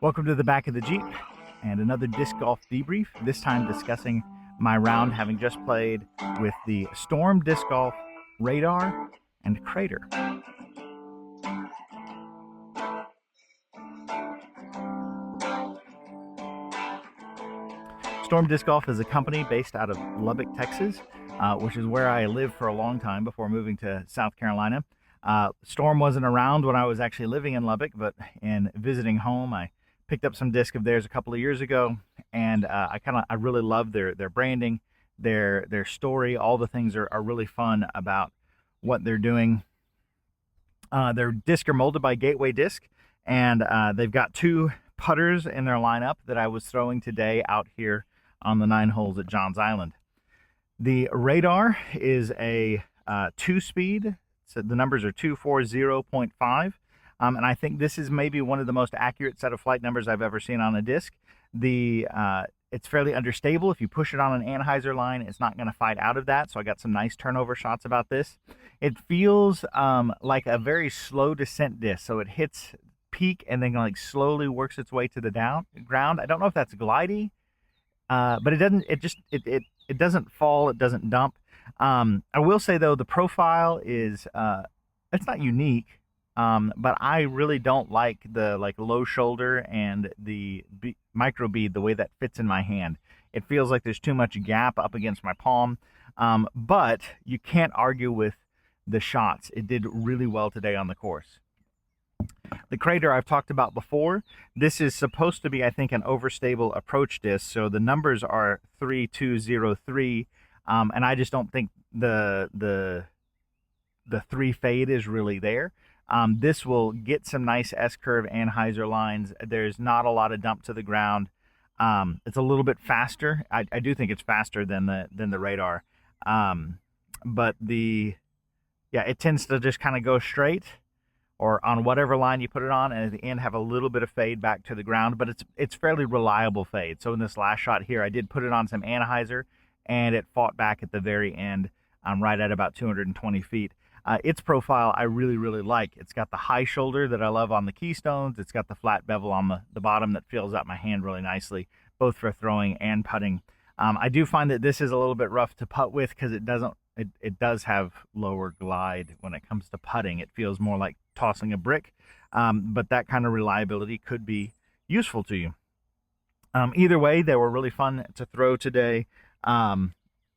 Welcome to the back of the Jeep and another Disc Golf Debrief, this time discussing my round having just played with the Storm Disc Golf Radar and Crater. Storm Disc Golf is a company based out of Lubbock, Texas, which is where I lived for a long time before moving to South Carolina. Storm wasn't around when I was actually living in Lubbock, but in visiting home, I picked up some disc of theirs a couple of years ago, and I really love their branding, their story. All the things are really fun about what they're doing. Their disc are molded by Gateway Disc, and they've got two putters in their lineup that I was throwing today out here on the 9 holes at Johns Island. The Radar is a 2-speed, so the numbers are 240.5. And I think this is maybe one of the most accurate set of flight numbers I've ever seen on a disc. It's fairly understable. If you push it on an Anheuser line, it's not going to fight out of that. So I got some nice turnover shots about this. It feels like a very slow descent disc. So it hits peak and then like slowly works its way to the ground. I don't know if that's glidey, but it doesn't. It doesn't fall. It doesn't dump. I will say though, the profile is it's not unique. But I really don't like the low shoulder and the micro bead, the way that fits in my hand. It feels like there's too much gap up against my palm. But you can't argue with the shots. It did really well today on the course. The Crater I've talked about before. This is supposed to be, I think, an overstable approach disc. So the numbers are 3203, and I just don't think the 3 fade is really there. This will get some nice S-curve Anheuser lines. There's not a lot of dump to the ground. It's a little bit faster. I do think it's faster than the Radar. But it tends to just kind of go straight or on whatever line you put it on, and at the end have a little bit of fade back to the ground, but it's fairly reliable fade. So in this last shot here, I did put it on some Anheuser, and it fought back at the very end, right at about 220 feet. Its profile I really, really like. It's got the high shoulder that I love on the keystones. It's got the flat bevel on the bottom that fills out my hand really nicely, both for throwing and putting. I do find that this is a little bit rough to putt with because it does have lower glide when it comes to putting. It feels more like tossing a brick, but that kind of reliability could be useful to you. Either way, they were really fun to throw today. I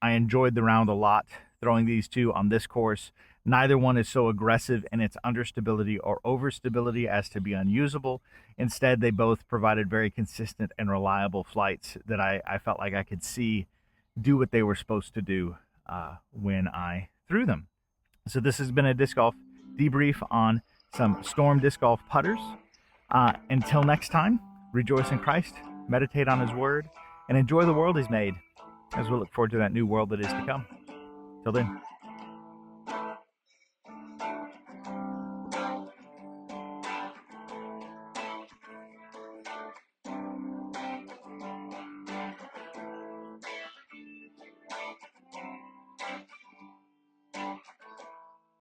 enjoyed the round a lot throwing these two on this course. Neither one is so aggressive in its understability or overstability as to be unusable. Instead, they both provided very consistent and reliable flights that I felt like I could see do what they were supposed to do when I threw them. So this has been a Disc Golf Debrief on some Storm Disc Golf putters. Until next time, rejoice in Christ, meditate on His Word, and enjoy the world He's made as we look forward to that new world that is to come. Till then.